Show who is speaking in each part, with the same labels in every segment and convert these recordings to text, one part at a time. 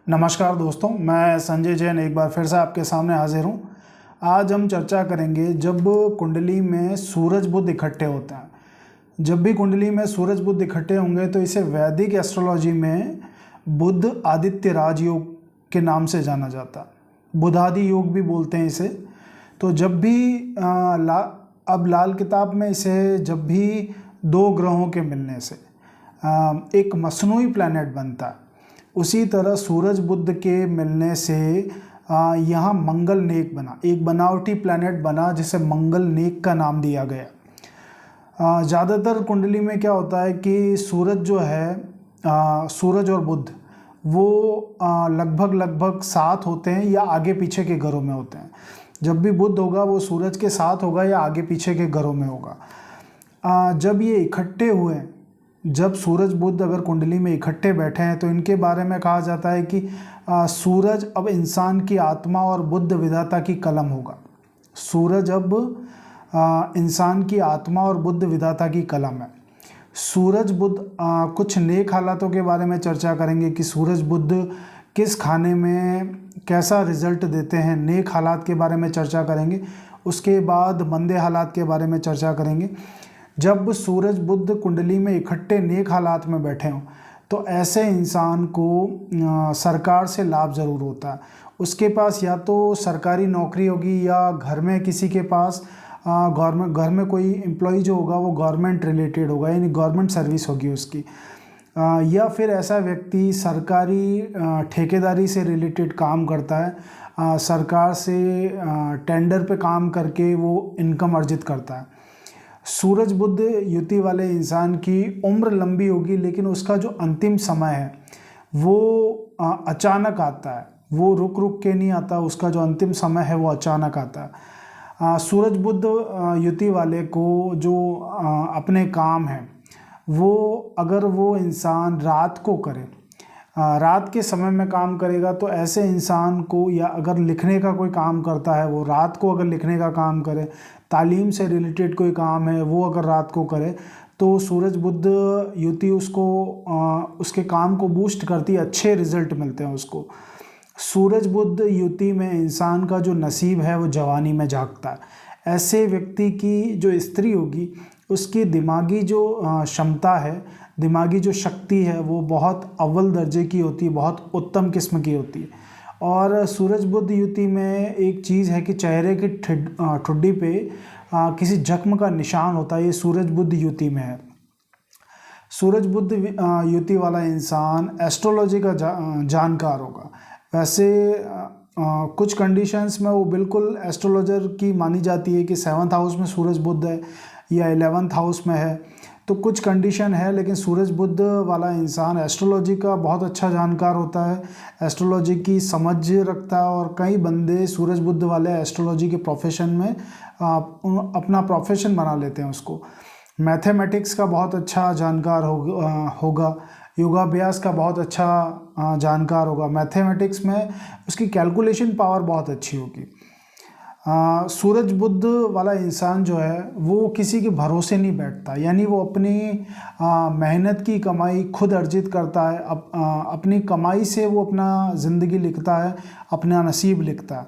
Speaker 1: नमस्कार दोस्तों, मैं संजय जैन एक बार फिर से आपके सामने हाजिर हूँ। आज हम चर्चा करेंगे जब कुंडली में सूरज बुध इकट्ठे होते हैं। जब भी कुंडली में सूरज बुध इकट्ठे होंगे तो इसे वैदिक एस्ट्रोलॉजी में बुध आदित्य राजयोग के नाम से जाना जाता है। बुधादि योग भी बोलते हैं इसे। तो जब भी अब लाल किताब में इसे जब भी दो ग्रहों के मिलने से एक मसनूई प्लैनेट बनता है, उसी तरह सूरज बुध के मिलने से यहाँ मंगल नेक बना, एक बनावटी प्लैनेट बना जिसे मंगल नेक का नाम दिया गया। ज़्यादातर कुंडली में क्या होता है कि सूरज जो है, सूरज और बुध वो लगभग साथ होते हैं या आगे पीछे के घरों में होते हैं। जब भी बुध होगा वो सूरज के साथ होगा या आगे पीछे के घरों में होगा। जब ये इकट्ठे हुए, जब सूरज बुध अगर कुंडली में इकट्ठे बैठे हैं तो इनके बारे में कहा जाता है कि सूरज अब इंसान की आत्मा और बुध विधाता की कलम होगा। सूरज अब इंसान की आत्मा और बुध विधाता की कलम है। सूरज बुध कुछ नेक हालातों के बारे में चर्चा करेंगे कि सूरज बुध किस खाने में कैसा रिजल्ट देते हैं, नेक हालात के बारे में चर्चा करेंगे। उसके बाद मंदे हालात के बारे में चर्चा करेंगे। जब सूरज बुध कुंडली में इकट्ठे नेक हालात में बैठे हों तो ऐसे इंसान को सरकार से लाभ ज़रूर होता है। उसके पास या तो सरकारी नौकरी होगी या घर में किसी के पास घर में कोई एम्प्लॉय जो होगा वो गवर्नमेंट रिलेटेड होगा, यानी गवर्नमेंट सर्विस होगी उसकी। या फिर ऐसा व्यक्ति सरकारी ठेकेदारी से रिलेटेड काम करता है, सरकार से टेंडर पे काम करके वो इनकम अर्जित करता है। सूरज बुध युति वाले इंसान की उम्र लंबी होगी, लेकिन उसका जो अंतिम समय है वो अचानक आता है, वो रुक रुक के नहीं आता। उसका जो अंतिम समय है वो अचानक आता है। सूरज बुध युति वाले को जो अपने काम है वो अगर वो इंसान रात को करे, रात के समय में काम करेगा तो ऐसे इंसान को, या अगर लिखने का कोई काम करता है वो रात को अगर लिखने का काम करे, तालीम से रिलेटेड कोई काम है वो अगर रात को करे, तो सूरज बुध युति उसको उसके काम को बूस्ट करती है, अच्छे रिजल्ट मिलते हैं उसको। सूरज बुध युति में इंसान का जो नसीब है वो जवानी में जागता है। ऐसे व्यक्ति की जो स्त्री होगी उसकी दिमागी जो क्षमता है, दिमागी जो शक्ति है वो बहुत अव्वल दर्जे की होती है, बहुत उत्तम किस्म की होती है। और सूरज बुध युति में एक चीज़ है कि चेहरे की ठुड्डी पे किसी जख्म का निशान होता है, ये सूरज बुध युति में है। सूरज बुध युति वाला इंसान एस्ट्रोलॉजी का जानकार होगा। वैसे कुछ कंडीशंस में वो बिल्कुल एस्ट्रोलॉजर की मानी जाती है कि 7th हाउस में सूरज बुध है या 11th हाउस में है, तो कुछ कंडीशन है। लेकिन सूरज बुध वाला इंसान एस्ट्रोलॉजी का बहुत अच्छा जानकार होता है, एस्ट्रोलॉजी की समझ रखता है। और कई बंदे सूरज बुध वाले एस्ट्रोलॉजी के प्रोफेशन में अपना प्रोफेशन बना लेते हैं उसको। मैथमेटिक्स का बहुत अच्छा जानकार होगा, योगाभ्यास का बहुत अच्छा जानकार होगा। मैथमेटिक्स में उसकी कैलकुलेशन पावर बहुत अच्छी होगी। सूरज बुध वाला इंसान जो है वो किसी के भरोसे नहीं बैठता, यानी वो अपनी मेहनत की कमाई खुद अर्जित करता है। अपनी कमाई से वो अपना ज़िंदगी लिखता है, अपना नसीब लिखता है।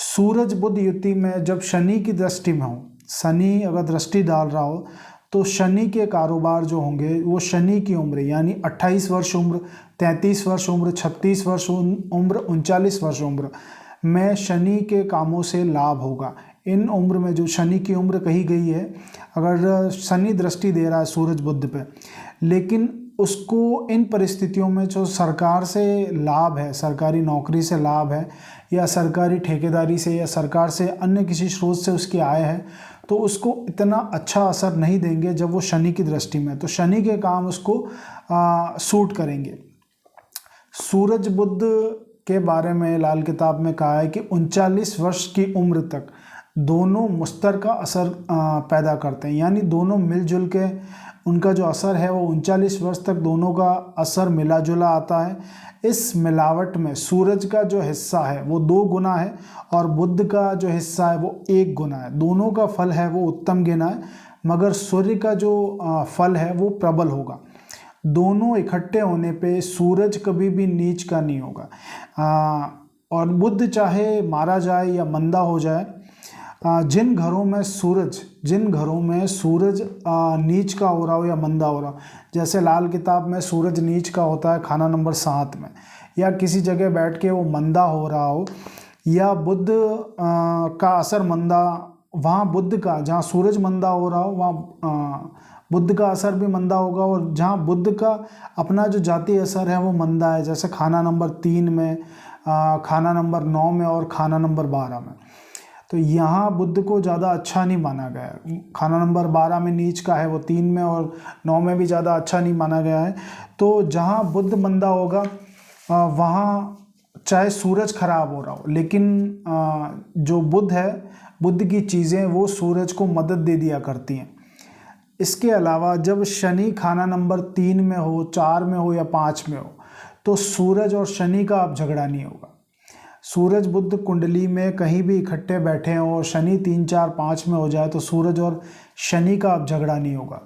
Speaker 1: सूरज बुध युति में जब शनि की दृष्टि में हो, शनि अगर दृष्टि डाल रहा हो तो शनि के कारोबार जो होंगे वो शनि की उम्र यानी 28 वर्ष उम्र, 33 वर्ष उम्र, 36 वर्ष उम्र, 39 वर्ष उम्र में शनि के कामों से लाभ होगा। इन उम्र में जो शनि की उम्र कही गई है, अगर शनि दृष्टि दे रहा है सूरज बुध पे, लेकिन उसको इन परिस्थितियों में जो सरकार से लाभ है, सरकारी नौकरी से लाभ है या सरकारी ठेकेदारी से या सरकार से अन्य किसी स्रोत से उसकी आय है, तो उसको इतना अच्छा असर नहीं देंगे जब वो शनि की दृष्टि में। तो शनि के काम उसको सूट करेंगे। सूरज बुध के बारे में लाल किताब में कहा है कि 39 वर्ष की उम्र तक दोनों मुश्तरका असर पैदा करते हैं, यानी दोनों मिलजुल के उनका जो असर है वो 39 वर्ष तक दोनों का असर मिला जुला आता है। इस मिलावट में सूरज का जो हिस्सा है वो 2 गुना है और बुध का जो हिस्सा है वो 1 गुना है। दोनों का फल है वो उत्तम गिना है, मगर सूर्य का जो फल है वो प्रबल होगा। दोनों इकट्ठे होने पे सूरज कभी भी नीच का नहीं होगा। और बुध चाहे मारा जाए या मंदा हो जाए, जिन घरों में सूरज नीच का हो रहा हो या मंदा हो रहा हो, जैसे लाल किताब में सूरज नीच का होता है खाना नंबर 7 में, या किसी जगह बैठ के वो मंदा हो रहा हो, या बुध का असर मंदा, वहाँ बुध का, जहाँ सूरज मंदा हो रहा हो वहाँ बुध का असर भी मंदा होगा, और जहाँ बुध का अपना जो जाती असर है वो मंदा है, जैसे खाना नंबर 3 में, खाना नंबर 9 में और खाना नंबर 12 में। तो यहाँ बुध को ज़्यादा अच्छा नहीं माना गया है। खाना नंबर 12 में नीच का है, वो 3 में और 9 में भी ज़्यादा अच्छा नहीं माना गया है। तो जहाँ बुध मंदा होगा वहाँ चाहे सूरज खराब हो रहा हो, लेकिन जो बुध है, बुध की चीज़ें वो सूरज को मदद दे दिया करती हैं। इसके अलावा जब शनि खाना नंबर 3 में हो, 4 में हो या 5 में हो, तो सूरज और शनि का अब झगड़ा नहीं होगा। सूरज बुध कुंडली में कहीं भी इकट्ठे बैठे हों और शनि 3, 4, 5 में हो जाए तो सूरज और शनि का अब झगड़ा नहीं होगा।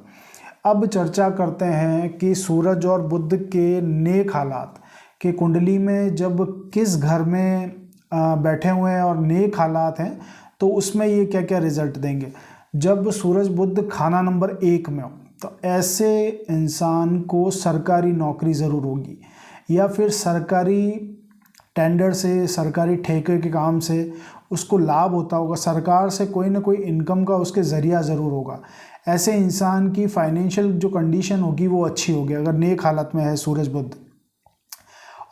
Speaker 1: अब चर्चा करते हैं कि सूरज और बुध के नेक हालात कि कुंडली में जब किस घर में बैठे हुए हैं और नेक हालात हैं तो उसमें ये क्या क्या रिजल्ट देंगे। जब सूरज बुध खाना नंबर 1 में हो तो ऐसे इंसान को सरकारी नौकरी ज़रूर होगी, या फिर सरकारी टेंडर से, सरकारी ठेके के काम से उसको लाभ होता होगा, सरकार से कोई ना कोई इनकम का उसके ज़रिया ज़रूर होगा। ऐसे इंसान की फाइनेंशियल जो कंडीशन होगी वो अच्छी होगी अगर नेक हालत में है सूरज बुध।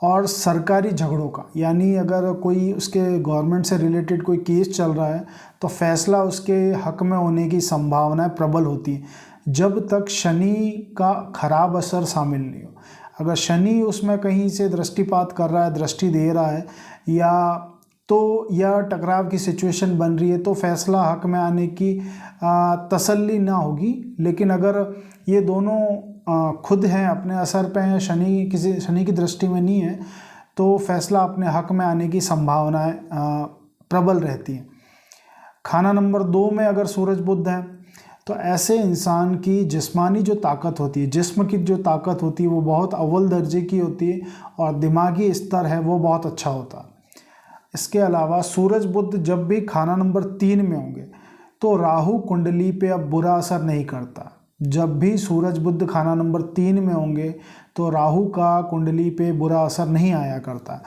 Speaker 1: और सरकारी झगड़ों का, यानी अगर कोई उसके गवर्नमेंट से रिलेटेड कोई केस चल रहा है तो फैसला उसके हक में होने की संभावनाएं प्रबल होती है, जब तक शनि का खराब असर शामिल नहीं हो। अगर शनि उसमें कहीं से दृष्टिपात कर रहा है, दृष्टि दे रहा है, या टकराव की सिचुएशन बन रही है, तो फैसला हक में आने की तसल्ली ना होगी। लेकिन अगर ये दोनों खुद हैं, अपने असर पे हैं, शनि की दृष्टि में नहीं है, तो फैसला अपने हक में आने की संभावनाएं प्रबल रहती हैं। खाना नंबर 2 में अगर सूरज बुध है तो ऐसे इंसान की जिस्मानी जो ताकत होती है, जिस्म की जो ताकत होती है वो बहुत अव्वल दर्जे की होती है, और दिमागी स्तर है वो बहुत अच्छा होता है। इसके अलावा सूरज बुध जब भी खाना नंबर 3 में होंगे तो राहु कुंडली पे अब बुरा असर नहीं करता। जब भी सूरज बुध खाना नंबर 3 में होंगे तो राहु का कुंडली पे बुरा असर नहीं आया करता।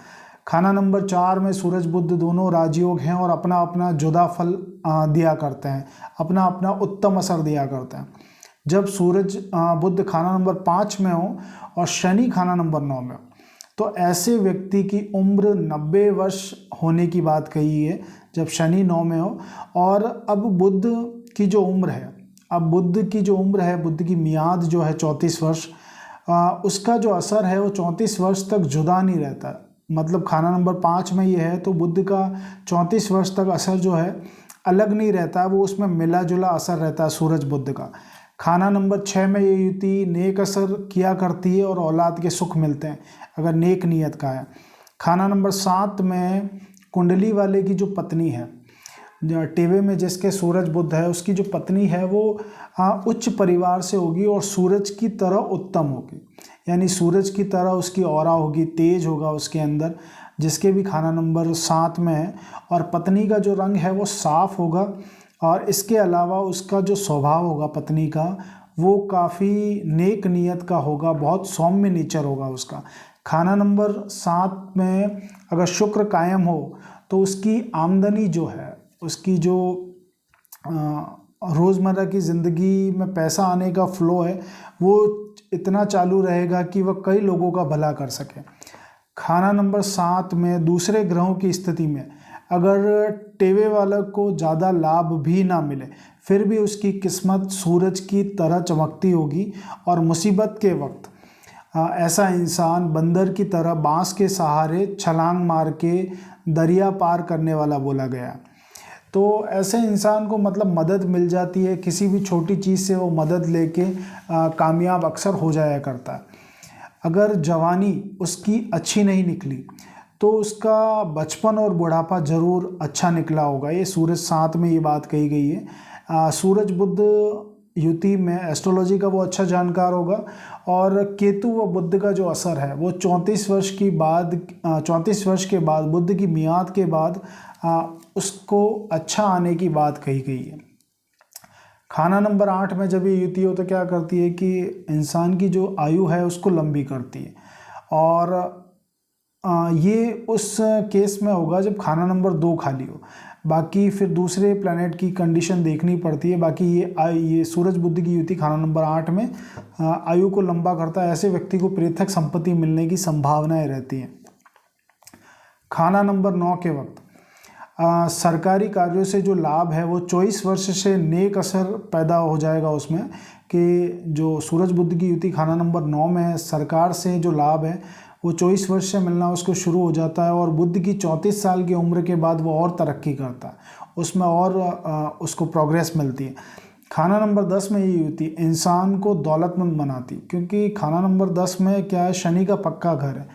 Speaker 1: खाना नंबर 4 में सूरज बुध दोनों राजयोग हैं और अपना अपना जुदा फल दिया करते हैं, अपना अपना उत्तम असर दिया करते हैं। जब सूरज बुध खाना नंबर 5 में हो और शनि खाना नंबर 9 में हो तो ऐसे व्यक्ति की उम्र 90 वर्ष होने की बात कही है, जब शनि 9 में हो। और अब बुध की जो उम्र है, बुध की मियाद जो है 34 वर्ष, उसका जो असर है वो 34 वर्ष तक जुदा नहीं रहता। मतलब खाना नंबर 5 में ये है तो बुध का 34 वर्ष तक असर जो है अलग नहीं रहता, वो उसमें मिला जुला असर रहता है सूरज बुध का। खाना नंबर 6 में ये युति नेक असर किया करती है और औलाद के सुख मिलते हैं अगर नेक नीयत का है। खाना नंबर 7 में कुंडली वाले की जो पत्नी है, टेवे में जिसके सूरज बुध है, उसकी जो पत्नी है वो उच्च परिवार से होगी और सूरज की तरह उत्तम होगी, यानी सूरज की तरह उसकी ऑरा होगी, तेज होगा उसके अंदर, जिसके भी खाना नंबर 7 में है। और पत्नी का जो रंग है वो साफ होगा, और इसके अलावा उसका जो स्वभाव होगा पत्नी का वो काफ़ी नेक नीयत का होगा, बहुत सौम्य नेचर होगा उसका। खाना नंबर 7 में अगर शुक्र कायम हो तो उसकी आमदनी जो है, उसकी जो रोज़मर्रा की ज़िंदगी में पैसा आने का फ्लो है वो इतना चालू रहेगा कि वह कई लोगों का भला कर सके। खाना नंबर 7 में दूसरे ग्रहों की स्थिति में अगर टेवे वाला को ज़्यादा लाभ भी ना मिले फिर भी उसकी किस्मत सूरज की तरह चमकती होगी, और मुसीबत के वक्त ऐसा इंसान बंदर की तरह बांस के सहारे छलांग मार के दरिया पार करने वाला बोला गया। तो ऐसे इंसान को मतलब मदद मिल जाती है, किसी भी छोटी चीज़ से वो मदद लेके कामयाब अक्सर हो जाया करता है। अगर जवानी उसकी अच्छी नहीं निकली तो उसका बचपन और बुढ़ापा ज़रूर अच्छा निकला होगा। ये सूरज 7 में ये बात कही गई है। सूरज बुध युति में एस्ट्रोलॉजी का वो अच्छा जानकार होगा। और केतु व बुध का जो असर है वो 34 वर्ष के बाद बुध की मियाद के बाद उसको अच्छा आने की बात कही गई है। खाना नंबर 8 में जब ये युति हो तो क्या करती है कि इंसान की जो आयु है उसको लंबी करती है। और ये उस केस में होगा जब खाना नंबर 2 खाली हो। बाकी फिर दूसरे प्लैनेट की कंडीशन देखनी पड़ती है। बाकी ये सूरज बुध की युति खाना नंबर 8 में आयु को लंबा करता है। ऐसे व्यक्ति को पृथक संपत्ति मिलने की संभावनाएं रहती हैं। खाना नंबर 9 के वक्त सरकारी कार्यों से जो लाभ है वो 24 वर्ष से नेक असर पैदा हो जाएगा उसमें, कि जो सूरज बुध की युति खाना नंबर 9 में है, सरकार से जो लाभ है वो 24 वर्ष से मिलना उसको शुरू हो जाता है। और बुध की 34 साल की उम्र के बाद वो और तरक्की करता है, उसमें और उसको प्रोग्रेस मिलती है। खाना नंबर 10 में ये युति इंसान को दौलतमंद बनाती, क्योंकि खाना नंबर 10 में क्या है, शनि का पक्का घर है।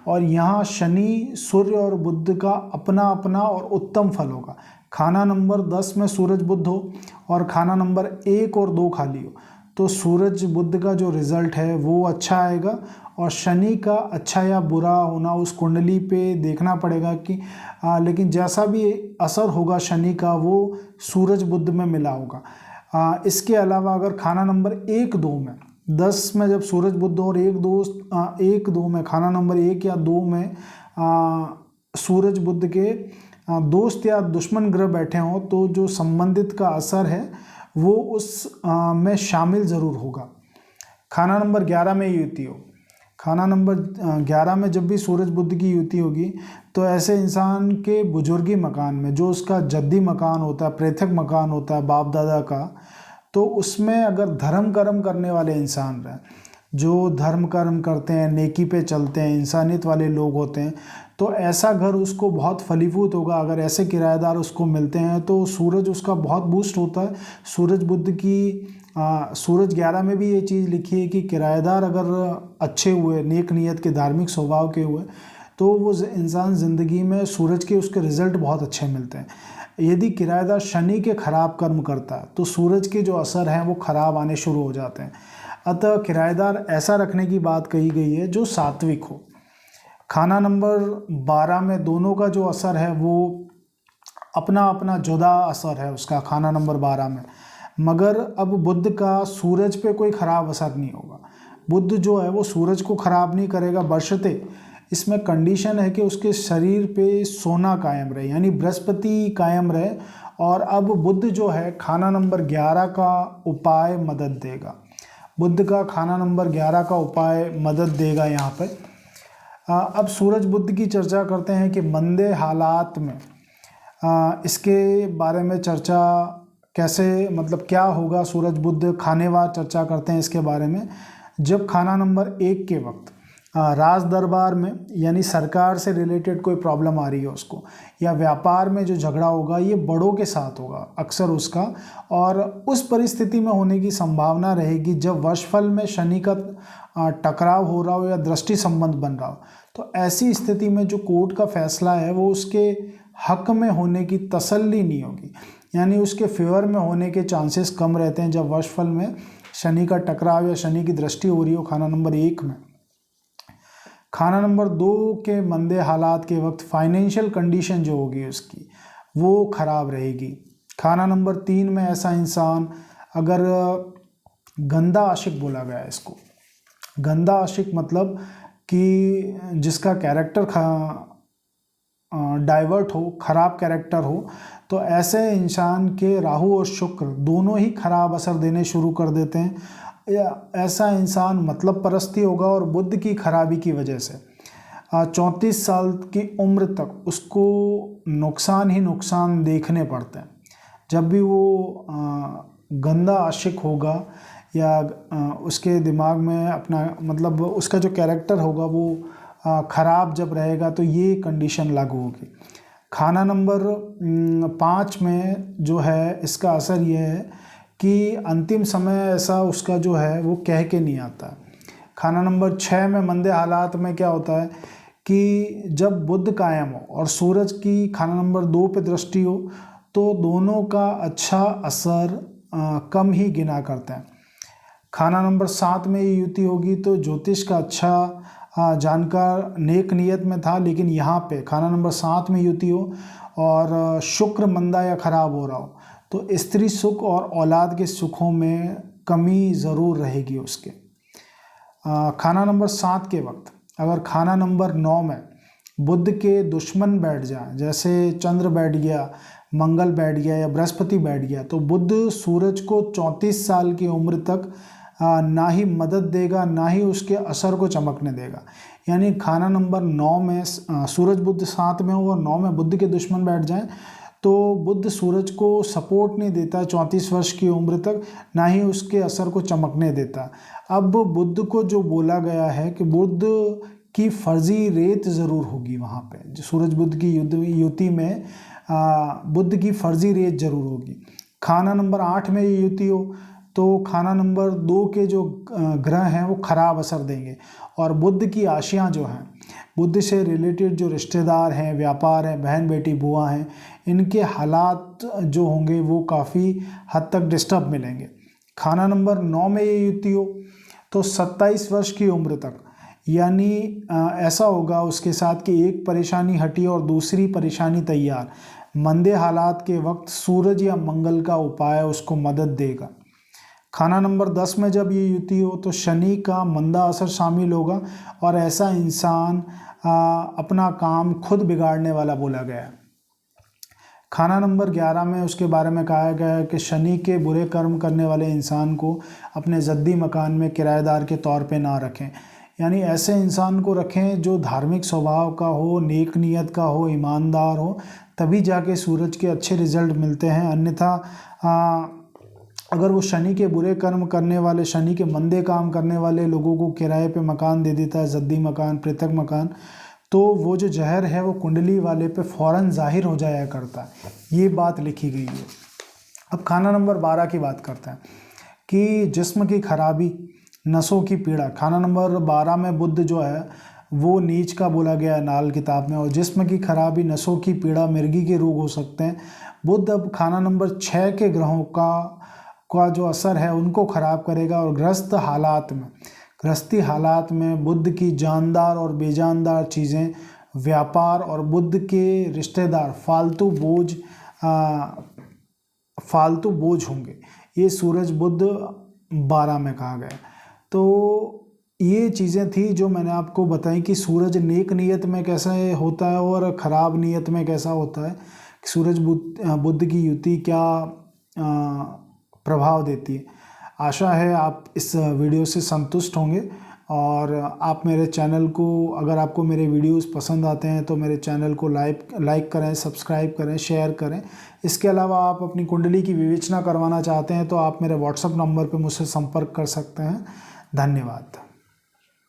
Speaker 1: और यहाँ शनि, सूर्य और बुध का अपना अपना और उत्तम फल होगा। खाना नंबर 10 में सूरज बुध हो और खाना नंबर 1 और 2 खाली हो तो सूरज बुध का जो रिजल्ट है वो अच्छा आएगा। और शनि का अच्छा या बुरा होना उस कुंडली पे देखना पड़ेगा कि लेकिन जैसा भी असर होगा शनि का वो सूरज बुध में मिला होगा। इसके अलावा अगर खाना नंबर 1-2 में 10 में जब सूरज बुध और 1-2 में खाना नंबर 1 या 2 में सूरज बुध के दोस्त या दुश्मन ग्रह बैठे हों तो जो संबंधित का असर है वो उस में शामिल ज़रूर होगा। खाना नंबर 11 में युति हो, खाना नंबर 11 में जब भी सूरज बुध की युति होगी तो ऐसे इंसान के बुजुर्गी मकान में, जो उसका जद्दी मकान होता है, पृथक मकान होता है बाप दादा का, तो उसमें अगर धर्म कर्म करने वाले इंसान रहे, जो धर्म कर्म करते हैं, नेकी पे चलते हैं, इंसानियत वाले लोग होते हैं, तो ऐसा घर उसको बहुत फलीभूत होगा। अगर ऐसे किराएदार उसको मिलते हैं तो सूरज उसका बहुत बूस्ट होता है। सूरज बुध की सूरज 11 में भी ये चीज़ लिखी है कि किराएदार अगर अच्छे हुए, नेक नीयत के, धार्मिक स्वभाव के हुए, तो वो इंसान ज़िंदगी में सूरज के उसके रिज़ल्ट बहुत अच्छे मिलते हैं। यदि किराएदार शनि के खराब कर्म करता है तो सूरज के जो असर हैं वो खराब आने शुरू हो जाते हैं। अतः किराएदार ऐसा रखने की बात कही गई है जो सात्विक हो। खाना नंबर 12 में दोनों का जो असर है वो अपना अपना जुदा असर है उसका, खाना नंबर 12 में। मगर अब बुध का सूरज पे कोई ख़राब असर नहीं होगा। बुध जो है वो सूरज को ख़राब नहीं करेगा, बशर्ते इसमें कंडीशन है कि उसके शरीर पे सोना कायम रहे, यानी बृहस्पति कायम रहे। और अब बुध जो है खाना नंबर 11 का उपाय मदद देगा। बुध का खाना नंबर 11 का उपाय मदद देगा यहाँ पर। अब सूरज बुध की चर्चा करते हैं कि मंदे हालात में इसके बारे में चर्चा कैसे, मतलब क्या होगा सूरज बुध, खानेवार चर्चा करते हैं इसके बारे में। जब खाना नंबर 1 के वक्त राज दरबार में, यानी सरकार से रिलेटेड कोई प्रॉब्लम आ रही है उसको, या व्यापार में जो झगड़ा होगा ये बड़ों के साथ होगा अक्सर उसका, और उस परिस्थिति में होने की संभावना रहेगी जब वर्षफल में शनि का टकराव हो रहा हो या दृष्टि संबंध बन रहा हो। तो ऐसी स्थिति में जो कोर्ट का फैसला है वो उसके हक में होने की तसल्ली नहीं होगी, यानी उसके फेवर में होने के चांसेस कम रहते हैं जब वर्षफल में शनि का टकराव या शनि की दृष्टि हो रही हो खाना नंबर 1 में। खाना नंबर 2 के मंदे हालात के वक्त फाइनेंशियल कंडीशन जो होगी उसकी वो खराब रहेगी। खाना नंबर 3 में ऐसा इंसान, अगर गंदा आशिक बोला गया है इसको, गंदा आशिक मतलब कि जिसका कैरेक्टर डाइवर्ट हो, खराब कैरेक्टर हो, तो ऐसे इंसान के राहु और शुक्र दोनों ही खराब असर देने शुरू कर देते हैं। ऐसा इंसान मतलब परस्ती होगा और बुध की खराबी की वजह से 34 साल की उम्र तक उसको नुकसान ही नुकसान देखने पड़ते हैं। जब भी वो गंदा आशिक होगा या उसके दिमाग में अपना, मतलब उसका जो कैरेक्टर होगा वो ख़राब जब रहेगा तो ये कंडीशन लागू होगी। खाना नंबर 5 में जो है इसका असर ये है कि अंतिम समय ऐसा उसका जो है वो कह के नहीं आता। खाना नंबर 6 में मंदे हालात में क्या होता है कि जब बुध कायम हो और सूरज की खाना नंबर 2 पे दृष्टि हो तो दोनों का अच्छा असर कम ही गिना करते हैं। खाना नंबर 7 में ये युति होगी तो ज्योतिष का अच्छा जानकार नेक नियत में था, लेकिन यहाँ पे खाना नंबर 7 में युति हो और शुक्र मंदा या खराब हो रहा हो तो स्त्री सुख और औलाद के सुखों में कमी ज़रूर रहेगी उसके। खाना नंबर 7 के वक्त अगर खाना नंबर 9 में बुध के दुश्मन बैठ जाए, जैसे चंद्र बैठ गया, मंगल बैठ गया या बृहस्पति बैठ गया, तो बुध सूरज को 34 साल की उम्र तक ना ही मदद देगा ना ही उसके असर को चमकने देगा। यानी खाना नंबर 9 में सूरज बुध 7 में हो और 9 में बुध के दुश्मन बैठ जाएं तो बुध सूरज को सपोर्ट नहीं देता 34 वर्ष की उम्र तक, ना ही उसके असर को चमकने देता। अब बुध को जो बोला गया है कि बुध की फर्जी रेत ज़रूर होगी वहाँ पे, जो सूरज बुध की युति में बुध की फर्जी रेत ज़रूर होगी। खाना नंबर 8 में ये युति हो तो खाना नंबर 2 के जो ग्रह हैं वो खराब असर देंगे और बुध की आशियाँ जो हैं, बुध से रिलेटेड जो रिश्तेदार हैं, व्यापार है, बहन बेटी बुआ हैं, इनके हालात जो होंगे वो काफ़ी हद तक डिस्टर्ब मिलेंगे। खाना नंबर 9 में ये युति हो तो 27 वर्ष की उम्र तक, यानी ऐसा होगा उसके साथ कि एक परेशानी हटी और दूसरी परेशानी तैयार। मंदे हालात के वक्त सूरज या मंगल का उपाय उसको मदद देगा। खाना नंबर 10 में जब ये युति हो तो शनि का मंदा असर शामिल होगा और ऐसा इंसान अपना काम खुद बिगाड़ने वाला बोला गया है। खाना नंबर 11 में उसके बारे में कहा गया है कि शनि के बुरे कर्म करने वाले इंसान को अपने जद्दी मकान में किराएदार के तौर पे ना रखें, यानी ऐसे इंसान को रखें जो धार्मिक स्वभाव का हो, नेक नियत का हो, ईमानदार हो, तभी जाके सूरज के अच्छे रिजल्ट मिलते हैं। अन्यथा अगर वो शनि के बुरे कर्म करने वाले, शनि के मंदे काम करने वाले लोगों को किराए पे मकान दे देता है, जद्दी मकान, पृथक मकान, तो वो जो जहर है वो कुंडली वाले पे फ़ौरन जाहिर हो जाया करता है। ये बात लिखी गई है। अब खाना नंबर 12 की बात करते हैं कि जिस्म की खराबी, नसों की पीड़ा। खाना नंबर 12 में बुध जो है वो नीच का बोला गया है नाल किताब में, और जिस्म की खराबी, नसों की पीड़ा, मिर्गी के रोग हो सकते हैं। बुध अब खाना नंबर 6 के ग्रहों का जो असर है उनको ख़राब करेगा और गृहस्थी हालात में बुध की जानदार और बेजानदार चीज़ें, व्यापार और बुध के रिश्तेदार फालतू बोझ होंगे। ये सूरज बुध 12 में कहा गया। तो ये चीज़ें थी जो मैंने आपको बताई कि सूरज नेक नियत में कैसे होता है और ख़राब नियत में कैसा होता है, सूरज बुध की युति क्या प्रभाव देती है। आशा है आप इस वीडियो से संतुष्ट होंगे और आप मेरे चैनल को, अगर आपको मेरे वीडियोस पसंद आते हैं तो मेरे चैनल को लाइक करें, सब्सक्राइब करें, शेयर करें। इसके अलावा आप अपनी कुंडली की विवेचना करवाना चाहते हैं तो आप मेरे व्हाट्सएप नंबर पर मुझसे संपर्क कर सकते हैं। धन्यवाद।